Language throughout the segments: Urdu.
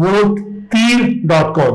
votetir.com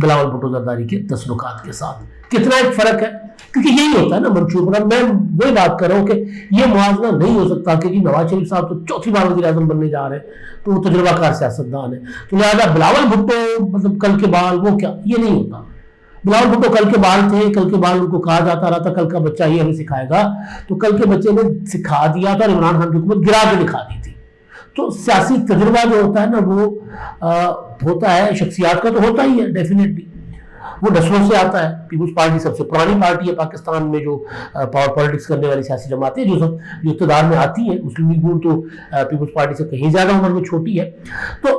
بلاول بھٹو زرداری کے 10 نکات کے ساتھ۔ کتنا ایک فرق ہے، کیونکہ یہی ہوتا ہے نا منشور پر۔ میں وہی بات کر رہا ہوں کہ یہ موازنہ نہیں ہو سکتا کہ جی نواز شریف صاحب تو چوتھی بار وزیر اعظم بننے جا رہے ہیں تو وہ تجربہ کار سیاستدان ہے، تو لہٰذا بلاول بھٹو مطلب کل کے بال وہ کیا، یہ نہیں ہوتا۔ بلاول بھٹو کل کے بال تھے، کل کے بال ان کو کہا جاتا رہا تھا کل کا بچہ یہ ہمیں سکھائے گا، تو کل کے بچے نے سکھا دیا تھا، عمران خان کی حکومت گرا کے دکھا دی تھی۔ تو سیاسی تجربہ جو ہوتا ہے نا وہ ہوتا ہے، شخصیات کا تو ہوتا ہی ہے ڈیفینیٹلی، وہ نسلوں سے آتا ہے۔ پیپلز پارٹی سب سے پرانی پارٹی ہے پاکستان میں جو پاور پالیٹکس کرنے والی سیاسی جماعتیں جو اقتدار میں آتی ہیں۔ مسلم لیگ نون تو پیپلز پارٹی سے کہیں زیادہ عمر میں چھوٹی ہے۔ تو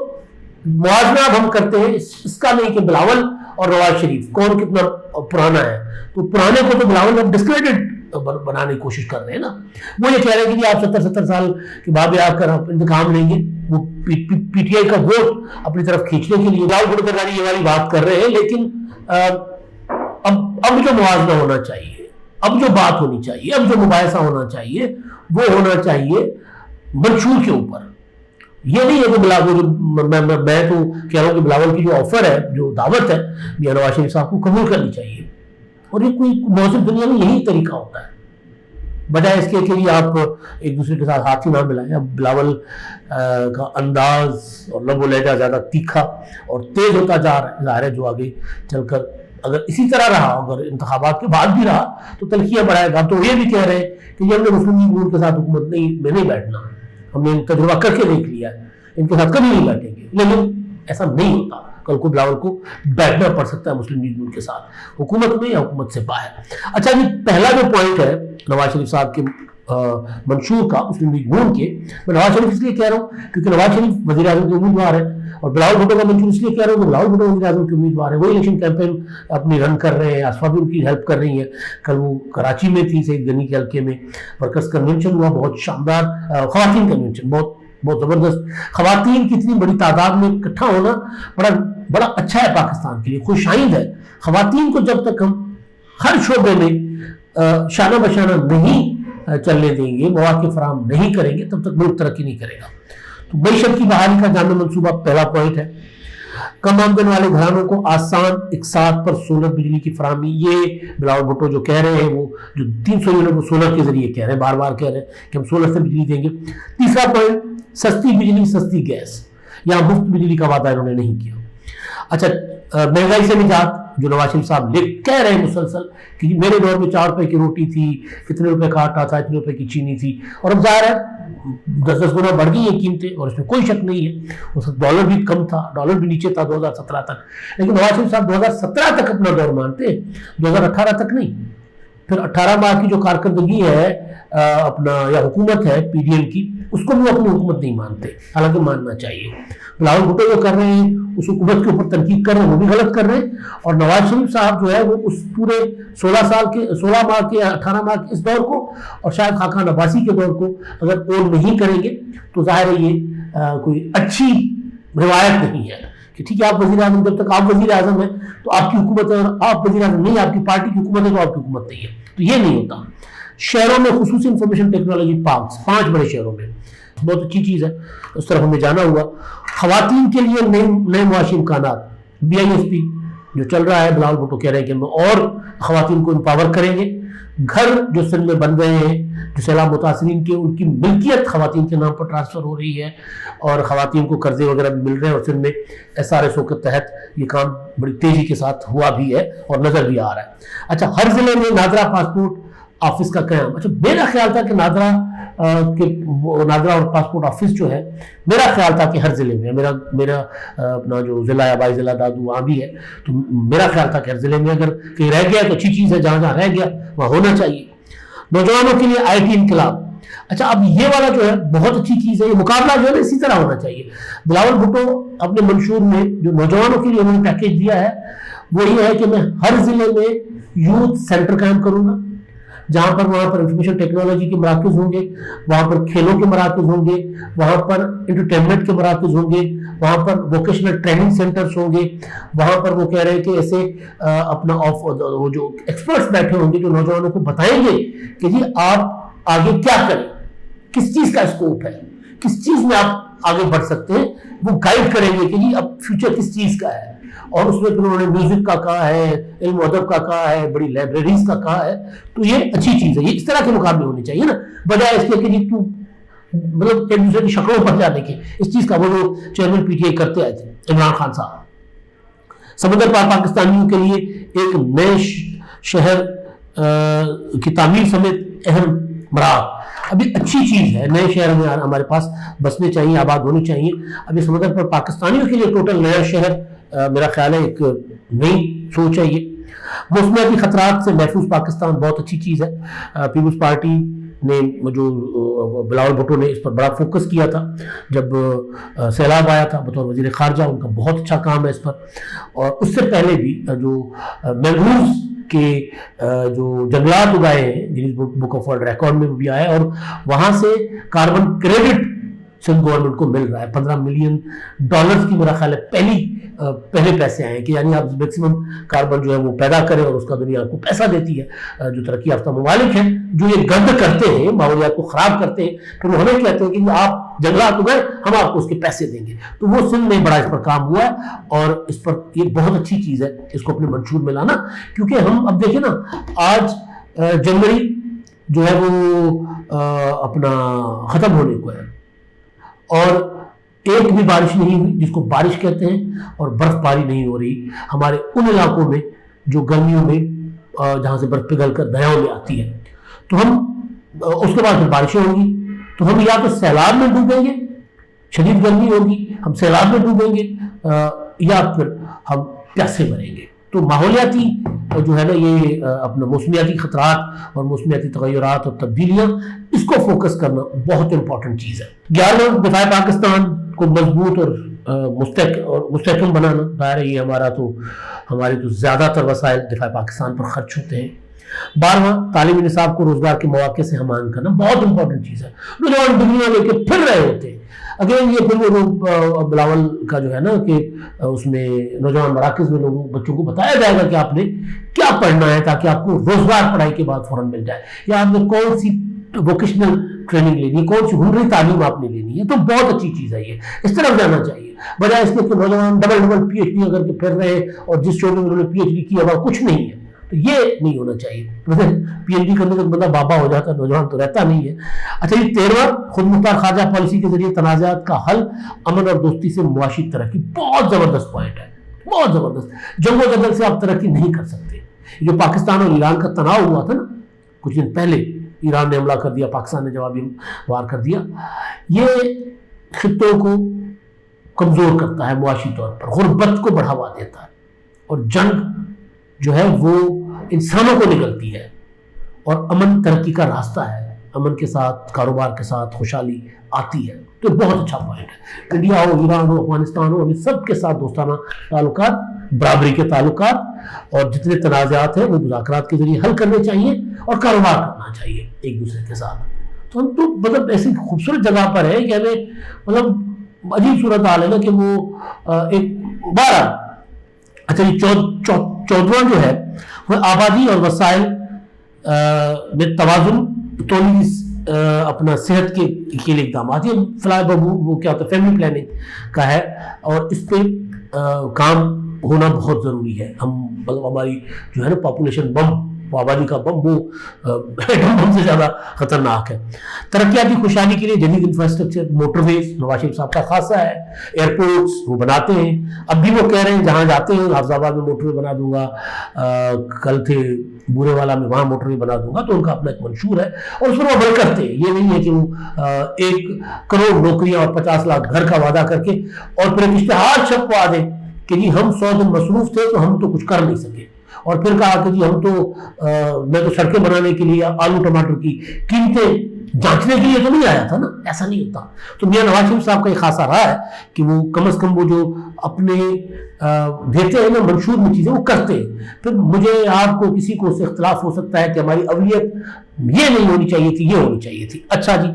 موازنہ اب ہم کرتے ہیں اس کا نہیں کہ بلاول اور نواز شریف کون کتنا پرانا ہے، تو پرانے کو تو بلاول اب ڈسکریڈٹ بنانے کی کوشش کر رہے ہیں نا۔ وہ یہ کہہ رہے ہیں کہ جی آپ 70 سال کے بعد آ کر آپ انتقام لیں گے، وہ پی ٹی آئی کا ووٹ اپنی طرف کھینچنے کے لیے بلاول بھٹو زرداری یہ والی بات کر رہے ہیں۔ لیکن اب جو موازنہ ہونا چاہیے، اب جو بات ہونی چاہیے، اب جو مباحثہ ہونا چاہیے وہ ہونا چاہیے منشور کے اوپر۔ یہ نہیں ہے کہ بلاول، میں تو کہہ رہا ہوں کہ بلاول کی جو آفر ہے، جو دعوت ہے میاں نواز شریف صاحب کو قبول کرنی چاہیے، اور یہ کوئی موجود دنیا میں یہی طریقہ ہوتا ہے، بجائے اس کے کہ آپ ایک دوسرے کے ساتھ ہاتھ ہی نہ ملائیں۔ اب بلاول کا انداز اور لب و لہجہ زیادہ تیکھا اور تیز ہوتا جا رہا ہے، ظاہر ہے جو آگے چل کر اگر اسی طرح رہا، اگر انتخابات کے بعد بھی رہا تو تلخیاں بڑھائے گا۔ تو یہ بھی کہہ رہے ہیں کہ یہ ہم نے مسلم لیگ نون کے ساتھ حکومت میں نہیں بیٹھنا، ہم نے تجربہ کر کے دیکھ لیا ہے، ان کے ساتھ کبھی نہیں بیٹھیں گے۔ لیکن ایسا نہیں ہوتا، کل کو بلاول کو بیٹھنا پڑ سکتا ہے مسلم لیگ نون کے ساتھ، حکومت میں یا حکومت سے باہر۔ اچھا جی، پہلا جو پوائنٹ ہے نواز شریف صاحب کے منشور کا مسلم لیگ نون کے، میں نواز شریف اس لیے کہہ رہا ہوں کیونکہ نواز شریف وزیر اعظم کے امیدوار ہے، اور بلاول بھٹو کا منشور اس لیے کہہ رہا ہوں کہ بلاول بھٹو وزیر اعظم کے امیدوار ہے، وہی الیکشن کیمپین اپنی رن کر رہے ہیں، آصفہ بھی ان کی ہیلپ کر رہی ہیں۔ کل وہ کراچی میں تھی، سعید غنی کے حلقے میں ورکرز کنونشن ہوا، بہت شاندار خواتین کنونشن، بہت زبردست۔ خواتین کی اتنی بڑی تعداد میں اکٹھا ہونا بڑا اچھا ہے پاکستان کے لیے، خوش آئند ہے۔ خواتین کو جب تک ہم ہر شعبے میں شانہ بشانہ نہیں چلنے دیں گے، مواقع فراہم نہیں کریں گے، تب تک ملک ترقی نہیں کرے گا۔ تو معیشت کی بحالی کا جامع منصوبہ پہلا پوائنٹ ہے۔ کم آمدن والے گھرانوں کو آسان اقساط پر سولر بجلی کی فراہمی، یہ بلاول بھٹو جو کہہ رہے ہیں وہ جو 300 یونٹ وہ سولر کے ذریعے کہہ رہے ہیں، بار بار کہہ رہے ہیں کہ ہم سولر سے بجلی دیں گے۔ تیسرا پوائنٹ، سستی بجلی سستی گیس، یہاں مفت بجلی کا وعدہ انہوں نے نہیں کیا۔ اچھا، مہنگائی سے نجات، جو نواز شریف صاحب کہہ رہے ہیں مسلسل کہ میرے دور میں 4 روپے کی روٹی تھی، اتنے روپے کا آٹا تھا، اتنے روپے کی چینی تھی، اور اب ظاہر ہے 10 گنا بڑھ گئی ہیں قیمتیں، اور اس میں کوئی شک نہیں ہے۔ اس وقت ڈالر بھی کم تھا، ڈالر بھی نیچے تھا 2017 تک، لیکن نواز شریف صاحب 2017 تک اپنا دور مانتے ہیں، 2018 تک نہیں۔ پھر 18 ماہ کی جو کارکردگی ہے اپنا یا حکومت ہے پی ڈی ایم کی، اس کو بھی اپنی حکومت نہیں مانتے، حالانکہ ماننا چاہیے۔ بلاول بھٹو جو کر رہے ہیں اس حکومت کے اوپر تنقید کر رہے ہیں، وہ بھی غلط کر رہے ہیں، اور نواز شریف صاحب جو ہے وہ اس پورے 16 ماہ کے 18 ماہ کے اس دور کو اور شاید خاقان عباسی کے دور کو اگر اون نہیں کریں گے تو ظاہر ہے یہ کوئی اچھی روایت نہیں ہے کہ ٹھیک ہے آپ وزیر اعظم، جب تک آپ وزیر اعظم ہیں تو آپ کی حکومت ہے، اور آپ وزیر اعظم نہیں، آپ کی پارٹی کی حکومت ہے تو آپ کی حکومت نہیں ہے، تو یہ نہیں ہوتا۔ شہروں میں خصوصی انفارمیشن ٹیکنالوجی پارکس، 5 بڑے شہروں میں، بہت اچھی چیز ہے، اس طرف ہمیں جانا ہوا۔ خواتین کے لیے نئے معاشی امکانات، بی آئی ایس پی جو چل رہا ہے، بلاول بھٹو کہہ رہے ہیں کہ ہم اور خواتین کو امپاور کریں گے۔ گھر جو سندھ میں بن رہے ہیں، جو سیلاب متاثرین کے، ان کی ملکیت خواتین کے نام پر ٹرانسفر ہو رہی ہے، اور خواتین کو قرضے وغیرہ بھی مل رہے ہیں، اور سندھ میں SRSO کے تحت یہ کام بڑی تیزی کے ساتھ ہوا بھی ہے اور نظر بھی آ رہا ہے۔ اچھا، ہر ضلع میں نادرا پاسپورٹ آفس کا قیام۔ اچھا، میرا خیال تھا کہ نادرا اور پاسپورٹ آفس جو ہے، میرا خیال تھا کہ ہر ضلع میں، میرا اپنا جو ضلع ہے آبائی ضلع دادو وہاں بھی ہے، تو میرا خیال تھا کہ ہر ضلع میں اگر کہیں رہ گیا تو اچھی چیز ہے، جہاں جہاں رہ گیا وہاں ہونا چاہیے۔ نوجوانوں کے لیے IT انقلاب، اچھا اب یہ والا جو ہے بہت اچھی چیز ہے، یہ مقابلہ جو ہے اسی طرح ہونا چاہیے۔ بلاول بھٹو اپنے منشور میں جو نوجوانوں کے لیے انہوں نے پیکیج دیا ہے وہ یہ ہے کہ میں ہر ضلع میں یوتھ سینٹر قائم کروں گا، جہاں پر وہاں پر انفارمیشن ٹیکنالوجی کے مراکز ہوں گے، وہاں پر کھیلوں کے مراکز ہوں گے، وہاں پر انٹرٹینمنٹ کے مراکز ہوں گے، وہاں پر ووکیشنل ٹریننگ سینٹرز ہوں گے، وہاں پر وہ کہہ رہے ہیں کہ ایسے اپنا وہ جو ایکسپرٹس بیٹھے ہوں گے جو نوجوانوں کو بتائیں گے کہ جی آپ آگے کیا کریں، کس چیز کا اسکوپ ہے، کس چیز میں آپ آگے بڑھ سکتے ہیں، وہ گائیڈ کریں گے کہ جی اب فیوچر کس چیز کا ہے. اور اس میں پھر انہوں نے میوزک کا کہا ہے، علم و ادب کا کہا ہے، بڑی لائبریریز کا کہا ہے. تو یہ اچھی چیز ہے. یہ اس طرح کے مقابلے ہونے چاہیے نا، بجائے اس کے کہ جی تو مطلب ایک دوسرے کی شکلوں پر جانے کے. اس چیز کا وہ جو چیئرمین پی ٹی آئی کرتے آئے تھے عمران خان صاحب. سمندر پار پاکستانیوں کے لیے ایک نئے شہر کی تعمیر سمیت اہم مراحل. ابھی اچھی چیز ہے، نئے شہر میں ہمارے پاس بسنے چاہیے، آباد ہونے چاہیے. ابھی سمندر پر پاکستانیوں کے لیے ٹوٹل نیا شہر میرا خیال ہے ایک نئی سوچ ہے. یہ موسمیاتی خطرات سے محفوظ پاکستان بہت اچھی چیز ہے. پیپلز پارٹی نے جو بلاول بھٹو نے اس پر بڑا فوکس کیا تھا جب سیلاب آیا تھا بطور وزیر خارجہ، ان کا بہت اچھا کام ہے اس پر. اور اس سے پہلے بھی جو مینگرووز کے جو جنگلات اگائے ہیں Guinness book of world record میں بھی آیا ہے، اور وہاں سے کاربن کریڈٹ سندھ گورنمنٹ کو مل رہا ہے. $15 ملین کی میرا خیال ہے پہلے پیسے آئے ہیں کہ یعنی آپ میکسیمم کاربن جو ہے وہ پیدا کریں اور اس کا دنیا کو پیسہ دیتی ہے. جو ترقی یافتہ ممالک ہیں جو یہ گند کرتے ہیں، ماحولیات کو خراب کرتے ہیں، پھر وہ ہمیں کہتے ہیں کہ آپ جنگلات اگائیں، ہم آپ کو اس کے پیسے دیں گے. تو وہ سندھ میں بڑا اس پر کام ہوا ہے اور اس پر یہ بہت اچھی چیز ہے اس کو اپنے منشور میں لانا. کیونکہ ہم اب دیکھیں نا، آج جنوری جو ہے وہ اپنا ختم ہونے کو ہے اور ایک بھی بارش نہیں ہوئی جس کو بارش کہتے ہیں، اور برف باری نہیں ہو رہی ہمارے ان علاقوں میں جو گرمیوں میں جہاں سے برف پگھل کر دریاؤں میں آتی ہے. تو ہم اس کے بعد پھر بارشیں ہوں گی تو ہم یا تو سیلاب میں ڈوبیں گے، شدید گرمی ہوگی ہم سیلاب میں ڈوبیں گے، یا پھر ہم پیاسے مریں گے. تو ماحولیاتی جو ہے نا یہ اپنا موسمیاتی خطرات اور موسمیاتی تغیرات اور تبدیلیاں، اس کو فوکس کرنا بہت امپورٹنٹ چیز ہے. 11 دفاع پاکستان کو مضبوط اور مستحکم بنانا. ظاہر ہے یہ ہمارے تو زیادہ تر وسائل دفاع پاکستان پر خرچ ہوتے ہیں. 12 تعلیمی نصاب کو روزگار کے مواقع سے ہمان کرنا بہت امپورٹنٹ چیز ہے. نوجوان دنیا لے کے پھر رہے ہوتے ہیں. اگین یہ پھر وہ بلاول کا جو ہے نا کہ اس میں نوجوان مراکز میں لوگوں بچوں کو بتایا جائے گا کہ آپ نے کیا پڑھنا ہے تاکہ آپ کو روزگار پڑھائی کے بعد فوراً مل جائے، یا آپ نے کون سی ووکیشنل ٹریننگ لینی ہے، کون سی ہنری تعلیم آپ نے لینی ہے. تو بہت اچھی چیز ہے یہ، اس طرف جانا چاہیے بجائے اس کے کہ نوجوان ڈبل پی ایچ ڈی اگر کے پھر رہے اور جس شعبے میں انہوں نے پی ایچ ڈی کیا وہاں کچھ نہیں ہے. تو یہ نہیں ہونا چاہیے. پی ایچ ڈی کرنے کا بندہ بابا ہو جاتا ہے، نوجوان تو رہتا نہیں ہے. اچھا یہ 13 خود مختار خارجہ پالیسی کے ذریعے تنازعات کا حل، امن اور دوستی سے معاشی ترقی. بہت زبردست پوائنٹ ہے، بہت زبردست. جنگ و جدل سے آپ ترقی نہیں کر سکتے. جو پاکستان اور ایران کا تناؤ ہوا تھا نا کچھ دن پہلے، ایران نے حملہ کر دیا، پاکستان نے جوابی وار کر دیا، یہ خطوں کو کمزور کرتا ہے معاشی طور پر، غربت کو بڑھاوا دیتا ہے. اور جنگ جو ہے وہ انسانوں کو نگلتی ہے اور امن ترقی کا راستہ ہے. امن کے ساتھ، کاروبار کے ساتھ خوشحالی آتی ہے. تو بہت اچھا پوائنٹ ہے. انڈیا ہو، ایران ہو، افغانستان ہو، ہمیں سب کے ساتھ دوستانہ تعلقات، برابری کے تعلقات، اور جتنے تنازعات ہیں وہ مذاکرات کے ذریعے حل کرنے چاہیے اور کاروبار کرنا چاہیے ایک دوسرے کے ساتھ. تو ہم تو مطلب ایسی خوبصورت جگہ پر ہے کہ ہمیں مطلب عجیب صورت حال ہے نا کہ وہ ایک 12. اچھا یہ 14واں جو ہے وہ آبادی اور وسائل میں توازن، تولیدی اپنا صحت کے لیے اقدامات. یہ فلاح وہ کیا ہوتا ہے فیملی پلاننگ کا ہے اور اس پہ کام ہونا بہت ضروری ہے. مطلب ہماری جو ہے نا پاپولیشن بم، آبادی کا بم، وہ بم سے زیادہ خطرناک ہے. ترقیاتی خوشحالی کے لیے جدید انفراسٹرکچر، موٹر ویز نواز شریف صاحب کا خاصہ ہے. ایئرپورٹس وہ بناتے ہیں، اب بھی وہ کہہ رہے ہیں جہاں جاتے ہیں حافظ آباد میں موٹر وے بنا دوں گا، کل تھے بورے والا میں وہاں موٹر وے بنا دوں گا. تو ان کا اپنا ایک منشور ہے اور اس پر وہ عمل کرتے ہیں. یہ نہیں ہے کہ وہ 1 کروڑ نوکریاں اور 50 لاکھ گھر کا وعدہ کر کے اور پھر ایک اشتہار چھپوا دیں کہ جی ہم 100 دن مصروف تھے تو ہم تو کچھ کر نہیں سکے، اور پھر کہا کہ جی ہم تو میں تو سڑکیں بنانے کے لیے آلو ٹماٹر کی قیمتیں جانچنے کے لیے تو نہیں آیا تھا نا. ایسا نہیں ہوتا. تو میاں نواز شریف صاحب کا یہ خاصا رہا ہے کہ وہ کم از کم وہ جو اپنے دیتے ہیں نا منشور میں چیزیں وہ کرتے ہیں. پھر مجھے آپ کو کسی کو اس سے اختلاف ہو سکتا ہے کہ ہماری اولویت یہ نہیں ہونی چاہیے تھی، یہ ہونی چاہیے تھی. اچھا جی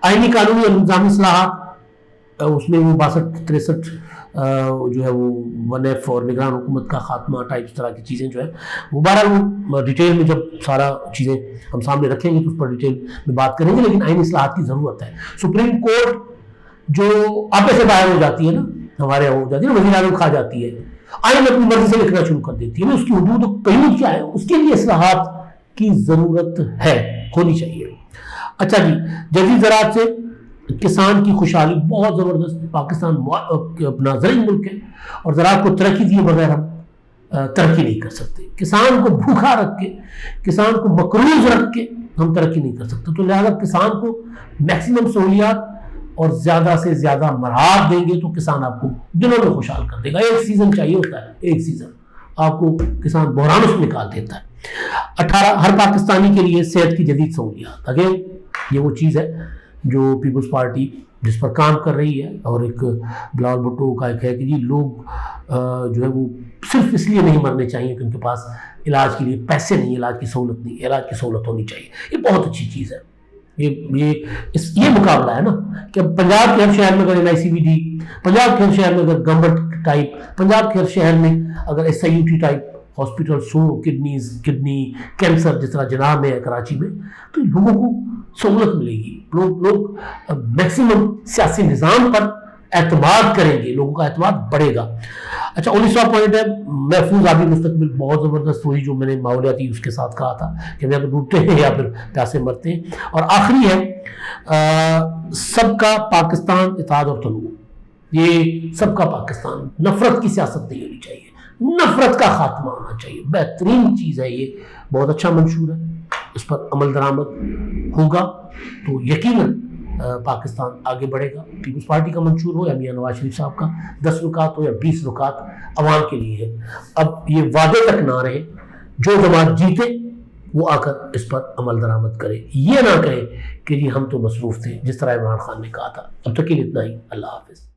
آئینی قانونی اور نظامی اصلاحات، اس میں وہ 62-63 جو ہے وہ 1F اور نگران حکومت کا خاتمہ ٹائپ اس طرح کی چیزیں جو ہے وہ بہرحال وہ ڈیٹیل میں جب سارا چیزیں ہم سامنے رکھیں گے تو اس پر ڈیٹیل میں بات کریں گے. لیکن آئینی اصلاحات کی ضرورت ہے. سپریم کورٹ جو آپے سے باہر ہو جاتی ہے نا، ہمارے یہاں ہو جاتی ہے نا، وزیر اعظم کھا جاتی ہے، آئین اپنی مرضی سے لکھنا شروع کر دیتی ہے نا، اس کی حدود و قیود کیا ہے، اس کے لیے اصلاحات کی ضرورت ہے، ہونی چاہیے۔ اچھا جی، جدید زراعت سے کسان کی خوشحالی بہت زبردست، پاکستان اپنا زرعی ملک ہے اور زراعت کو ترقی دیے بغیر ہم ترقی نہیں کر سکتے۔ کسان کو بھوکا رکھ کے، کسان کو مقروض رکھ کے ہم ترقی نہیں کر سکتے، تو لہذا کسان کو میکسیمم سہولیات اور زیادہ سے زیادہ مراحت دیں گے تو کسان آپ کو دنوں میں خوشحال کر دے گا۔ ایک سیزن چاہیے ہوتا ہے، ایک سیزن آپ کو کسان بحرانوں سے نکال دیتا ہے۔ 18 ہر پاکستانی کے لیے صحت کی جدید سہولیات، اگین یہ وہ چیز ہے جو پیپلز پارٹی جس پر کام کر رہی ہے، اور ایک بلاول بھٹو کا ایک ہے کہ جی لوگ جو ہے وہ صرف اس لیے نہیں مرنے چاہیے کہ ان کے پاس علاج کے لیے پیسے نہیں، علاج کی سہولت نہیں، علاج کی سہولت ہونی چاہیے۔ یہ بہت اچھی چیز ہے، یہ مقابلہ ہے نا کہ پنجاب کے ہر شہر میں اگر NICVD، پنجاب کے ہر شہر میں اگر گورنمنٹ ٹائپ، پنجاب کے ہر شہر میں اگر SIUT ٹائپ ہاسپٹلس ہوں، کڈنی کینسر جس طرح جناح میں ہے کراچی میں، تو لوگوں کو سہولت ملے گی، لوگ میکسیمم سیاسی نظام پر اعتماد کریں گے، لوگوں کا اعتماد بڑھے گا۔ اچھا 19واں پوائنٹ ہے محفوظ آبی مستقبل، بہت زبردست، وہی جو میں نے ماحولیاتی اس کے ساتھ کہا تھا کہ ہم یا تو ڈوبتے ہیں یا پھر پیاسے مرتے ہیں۔ اور آخری ہے سب کا پاکستان، اتحاد اور تنوع، یہ سب کا پاکستان، نفرت کی سیاست نہیں ہونی چاہیے، نفرت کا خاتمہ ہونا چاہیے، بہترین چیز ہے، یہ بہت اچھا منشور ہے، اس پر عمل درآمد ہوگا تو یقیناً پاکستان آگے بڑھے گا۔ پیپلز پارٹی کا منشور ہو یا میاں نواز شریف صاحب کا 10 نکات ہو یا 20 نکات عوام کے لیے ہے، اب یہ وعدے تک نہ رہے، جو جماعت جیتے وہ آ کر اس پر عمل درآمد کرے، یہ نہ کہے کہ جی ہم تو مصروف تھے، جس طرح عمران خان نے کہا تھا۔ اب تک کے لیے اتنا ہی، اللہ حافظ۔